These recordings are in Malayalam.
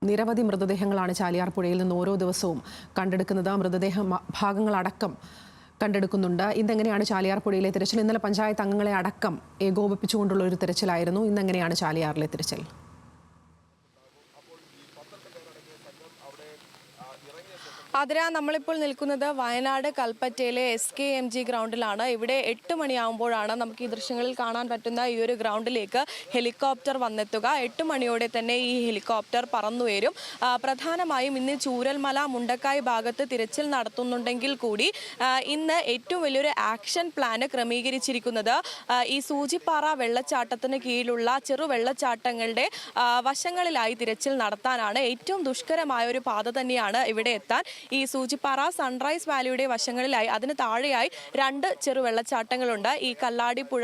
നിരവധി മൃതദേഹങ്ങളാണ് ചാലിയാർ പുഴയിൽ നിന്ന് ഓരോ ദിവസവും കണ്ടെടുക്കുന്നത്. മൃതദേഹ ഭാഗങ്ങളടക്കം കണ്ടെടുക്കുന്നുണ്ട്. ഇന്നെങ്ങനെയാണ് ചാലിയാർ പുഴയിലെ തിരച്ചിൽ? ഇന്നലെ പഞ്ചായത്ത് അംഗങ്ങളെ അടക്കം ഏകോപിപ്പിച്ചുകൊണ്ടുള്ള ഒരു തിരച്ചിലായിരുന്നു. ഇന്നെങ്ങനെയാണ് ചാലിയാറിലെ തിരച്ചിൽ? അതിരാ, നമ്മളിപ്പോൾ നിൽക്കുന്നത് വയനാട് കൽപ്പറ്റയിലെ SKMG ഗ്രൗണ്ടിലാണ്. ഇവിടെ 8 മണിയാകുമ്പോഴാണ് നമുക്ക് ഈ ദൃശ്യങ്ങളിൽ കാണാൻ പറ്റുന്ന ഈ ഒരു ഗ്രൗണ്ടിലേക്ക് ഹെലികോപ്റ്റർ വന്നെത്തുക. 8 മണിയോടെ തന്നെ ഈ ഹെലികോപ്റ്റർ പറന്നുയരും. പ്രധാനമായും ഇന്ന് ചൂരൽമല മുണ്ടക്കായ് ഭാഗത്ത് തിരച്ചിൽ നടത്തുന്നുണ്ടെങ്കിൽ കൂടി ഇന്ന് ഏറ്റവും വലിയൊരു ആക്ഷൻ പ്ലാൻ ക്രമീകരിച്ചിരിക്കുന്നത് ഈ സൂചിപ്പാറ വെള്ളച്ചാട്ടത്തിന് കീഴിലുള്ള ചെറു വെള്ളച്ചാട്ടങ്ങളുടെ വശങ്ങളിലായി തിരച്ചിൽ നടത്താനാണ്. ഏറ്റവും ദുഷ്കരമായ ഒരു പാത തന്നെയാണ് ഇവിടെ എത്താൻ. ഈ സൂചിപ്പാറ സൺറൈസ് വാലിയുടെ വശങ്ങളിലായി അതിന് താഴെയായി 2 ചെറു വെള്ളച്ചാട്ടങ്ങളുണ്ട്. ഈ കല്ലാടി പുഴ,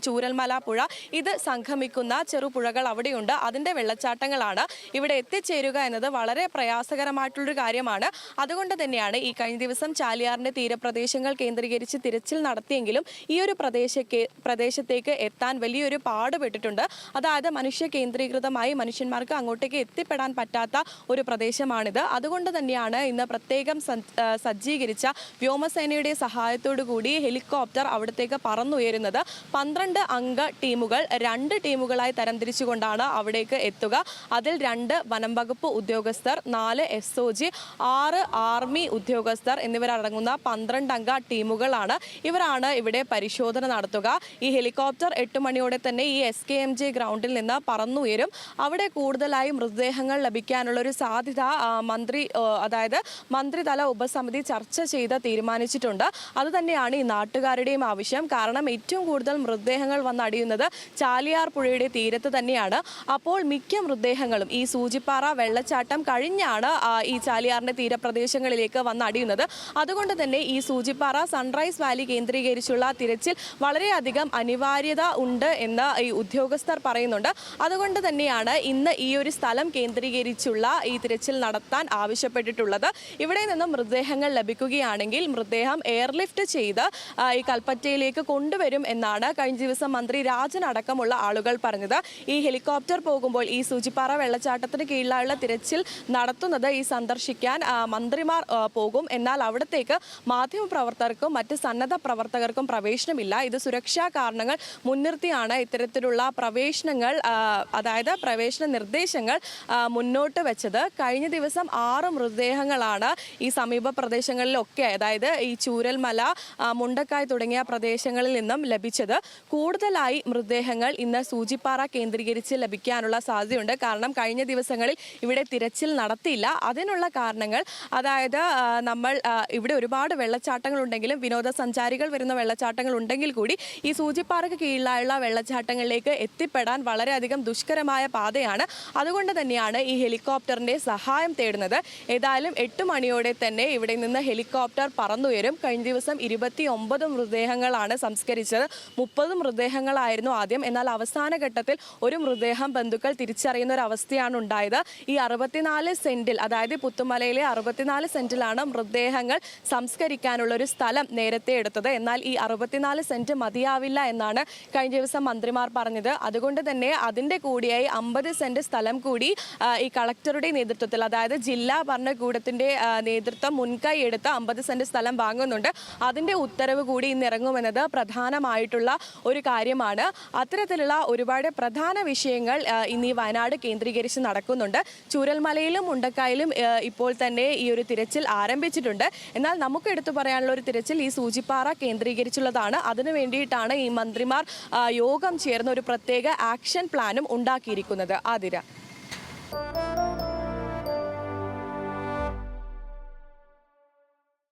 ചൂരൽമല പുഴ ഇത് സംഗമിക്കുന്ന ചെറുപുഴകൾ അവിടെയുണ്ട്. അതിൻ്റെ വെള്ളച്ചാട്ടങ്ങളാണ്. ഇവിടെ എത്തിച്ചേരുക എന്നത് വളരെ പ്രയാസകരമായിട്ടുള്ളൊരു കാര്യമാണ്. അതുകൊണ്ട് തന്നെയാണ് ഈ കഴിഞ്ഞ ദിവസം ചാലിയാറിൻ്റെ തീരപ്രദേശങ്ങൾ കേന്ദ്രീകരിച്ച് തിരച്ചിൽ നടത്തിയെങ്കിലും ഈ ഒരു പ്രദേശത്തേക്ക് എത്താൻ വലിയൊരു പാടുപെട്ടിട്ടുണ്ട്. അതായത് മനുഷ്യ കേന്ദ്രീകൃതമായി മനുഷ്യന്മാർക്ക് അങ്ങോട്ടേക്ക് എത്തിപ്പെടാൻ പറ്റാത്ത ഒരു പ്രദേശമാണിത്. അതുകൊണ്ട് തന്നെയാണ് ഇന്ന് പ്രത്യേകം സജ്ജീകരിച്ച വ്യോമസേനയുടെ സഹായത്തോടു കൂടി ഹെലികോപ്റ്റർ അവിടത്തേക്ക് പറന്നുയരുന്നത്. 12 അംഗ ടീമുകൾ 2 ടീമുകളായി തരംതിരിച്ചുകൊണ്ടാണ് അവിടേക്ക് എത്തുക. അതിൽ 2 വനം വകുപ്പ് ഉദ്യോഗസ്ഥർ, 4 SOG, 6 ആർമി ഉദ്യോഗസ്ഥർ എന്നിവരടങ്ങുന്ന 12 അംഗ ടീമുകളാണ്. ഇവരാണ് ഇവിടെ പരിശോധന നടത്തുക. ഈ ഹെലികോപ്റ്റർ 8 മണിയോടെ തന്നെ ഈ SKMG ഗ്രൗണ്ടിൽ നിന്ന് പറന്നുയരും. അവിടെ കൂടുതലായി മൃതദേഹങ്ങൾ ലഭിക്കാനുള്ള ഒരു സാധ്യത അതായത് മന്ത്രിതല ഉപസമിതി ചർച്ച ചെയ്ത് തീരുമാനിച്ചിട്ടുണ്ട്. അതുതന്നെയാണ് ഈ നാട്ടുകാരുടെയും ആവശ്യം. കാരണം ഏറ്റവും കൂടുതൽ മൃതദേഹങ്ങൾ വന്നടിയുന്നത് ചാലിയാർ പുഴയുടെ തീരത്ത് തന്നെയാണ്. അപ്പോൾ മിക്ക മൃതദേഹങ്ങളും ഈ സൂചിപ്പാറ വെള്ളച്ചാട്ടം കഴിഞ്ഞാണ് ഈ ചാലിയാറിന്റെ തീരപ്രദേശങ്ങളിലേക്ക് വന്നടിയുന്നത്. അതുകൊണ്ട് തന്നെ ഈ സൂചിപ്പാറ സൺറൈസ് വാലി കേന്ദ്രീകരിച്ചുള്ള തിരച്ചിൽ വളരെയധികം അനിവാര്യത ഉണ്ട് എന്ന് ഈ ഉദ്യോഗസ്ഥർ പറയുന്നുണ്ട്. അതുകൊണ്ട് തന്നെയാണ് ഇന്ന് ഈ ഒരു സ്ഥലം കേന്ദ്രീകരിച്ചുള്ള ഈ തിരച്ചിൽ നടത്താൻ ആവശ്യപ്പെട്ടിട്ടുള്ളത്. ഇവിടെ നിന്നും മൃതദേഹങ്ങൾ ലഭിക്കുകയാണെങ്കിൽ മൃതദേഹം എയർലിഫ്റ്റ് ചെയ്ത് ഈ കൽപ്പറ്റയിലേക്ക് കൊണ്ടുവരും എന്നാണ് കഴിഞ്ഞ ദിവസം മന്ത്രി രാജൻ അടക്കമുള്ള ആളുകൾ പറഞ്ഞത്. ഈ ഹെലികോപ്റ്റർ പോകുമ്പോൾ ഈ സൂചിപ്പാറ വെള്ളച്ചാട്ടത്തിന് കീഴിലുള്ള തിരച്ചിൽ നടത്തുന്നത് ഈ സന്ദർശിക്കാൻ മന്ത്രിമാർ പോകും. എന്നാൽ അവിടത്തേക്ക് മാധ്യമപ്രവർത്തകർക്കും മറ്റ് സന്നദ്ധ പ്രവർത്തകർക്കും പ്രവേശനമില്ല. ഇത് സുരക്ഷാ കാരണങ്ങൾ മുൻനിർത്തിയാണ് ഇത്തരത്തിലുള്ള പ്രവേശന നിർദ്ദേശങ്ങൾ മുന്നോട്ട് വെച്ചത്. കഴിഞ്ഞ ദിവസം 6 മൃതദേഹങ്ങളാണ് ഈ സമീപ പ്രദേശങ്ങളിലൊക്കെ, അതായത് ഈ ചൂരൽമല, മുണ്ടക്കായ് തുടങ്ങിയ പ്രദേശങ്ങളിൽ നിന്നും ലഭിച്ചത്. കൂടുതലായി മൃതദേഹങ്ങൾ ഇന്ന് സൂചിപ്പാറ കേന്ദ്രീകരിച്ച് ലഭിക്കാനുള്ള സാധ്യതയുണ്ട്. കാരണം കഴിഞ്ഞ ദിവസങ്ങളിൽ ഇവിടെ തിരച്ചിൽ നടത്തിയില്ല. അതിനുള്ള കാരണങ്ങൾ, അതായത് ഇവിടെ ഒരുപാട് വെള്ളച്ചാട്ടങ്ങൾ ഉണ്ടെങ്കിലും വിനോദസഞ്ചാരികൾ വരുന്ന വെള്ളച്ചാട്ടങ്ങൾ ഉണ്ടെങ്കിൽ കൂടി ഈ സൂചിപ്പാറയ്ക്ക് കീഴിലായുള്ള വെള്ളച്ചാട്ടങ്ങളിലേക്ക് എത്തിപ്പെടാൻ വളരെയധികം ദുഷ്കരമായ പാതയാണ്. അതുകൊണ്ട് തന്നെയാണ് ഈ ഹെലികോപ്റ്ററിന്റെ സഹായം തേടുന്നത്. ഏതായാലും 8 മണിയോടെ തന്നെ ഇവിടെ നിന്ന് ഹെലികോപ്റ്റർ പറന്നുയരും. കഴിഞ്ഞ ദിവസം 29 മൃതദേഹങ്ങളാണ് സംസ്കരിച്ചത്. 30 മൃതദേഹങ്ങളായിരുന്നു ആദ്യം. എന്നാൽ അവസാന ഘട്ടത്തിൽ ഒരു മൃതദേഹം ബന്ധുക്കൾ തിരിച്ചറിയുന്ന ഒരു അവസ്ഥയാണ് ഉണ്ടായത്. ഈ 64 സെന്റിൽ, അതായത് പുത്തുമലയിലെ 64 സെന്റിലാണ് മൃതദേഹങ്ങൾ സംസ്കരിക്കാനുള്ള ഒരു സ്ഥലം നേരത്തെ എടുത്തത്. എന്നാൽ ഈ 64 സെന്റ് മതിയാവില്ല എന്നാണ് കഴിഞ്ഞ ദിവസം മന്ത്രിമാർ പറഞ്ഞത്. അതുകൊണ്ട് തന്നെ അതിന്റെ കൂടിയായി 50 സെന്റ് സ്ഥലം കൂടി ഈ കളക്ടറുടെ നേതൃത്വത്തിൽ, അതായത് ജില്ലാ ഭരണകൂടത്തിന്റെ നേതൃത്വം മുൻകൈ എടുത്ത് 50 സെന്റ് സ്ഥലം വാങ്ങുന്നുണ്ട്. അതിന്റെ ഉത്തരവ് കൂടി ഇന്ന് ഇറങ്ങുമെന്നത് പ്രധാനമായിട്ടുള്ള ഒരു കാര്യമാണ്. അത്തരത്തിലുള്ള ഒരുപാട് പ്രധാന വിഷയങ്ങൾ ഇന്ന് ഈ വയനാട് കേന്ദ്രീകരിച്ച് നടക്കുന്നുണ്ട്. ചൂരൽമലയിലും മുണ്ടക്കായിലും ഇപ്പോൾ തന്നെ ഈ ഒരു തിരച്ചിൽ ആരംഭിച്ചിട്ടുണ്ട്. എന്നാൽ നമുക്ക് എടുത്തു പറയാനുള്ള ഒരു തിരച്ചിൽ ഈ സൂചിപ്പാറ കേന്ദ്രീകരിച്ചുള്ളതാണ്. അതിനു വേണ്ടിയിട്ടാണ് ഈ മന്ത്രിമാർ യോഗം ചേർന്ന ഒരു പ്രത്യേക ആക്ഷൻ പ്ലാനും ഉണ്ടാക്കിയിരിക്കുന്നത്. ആതിര.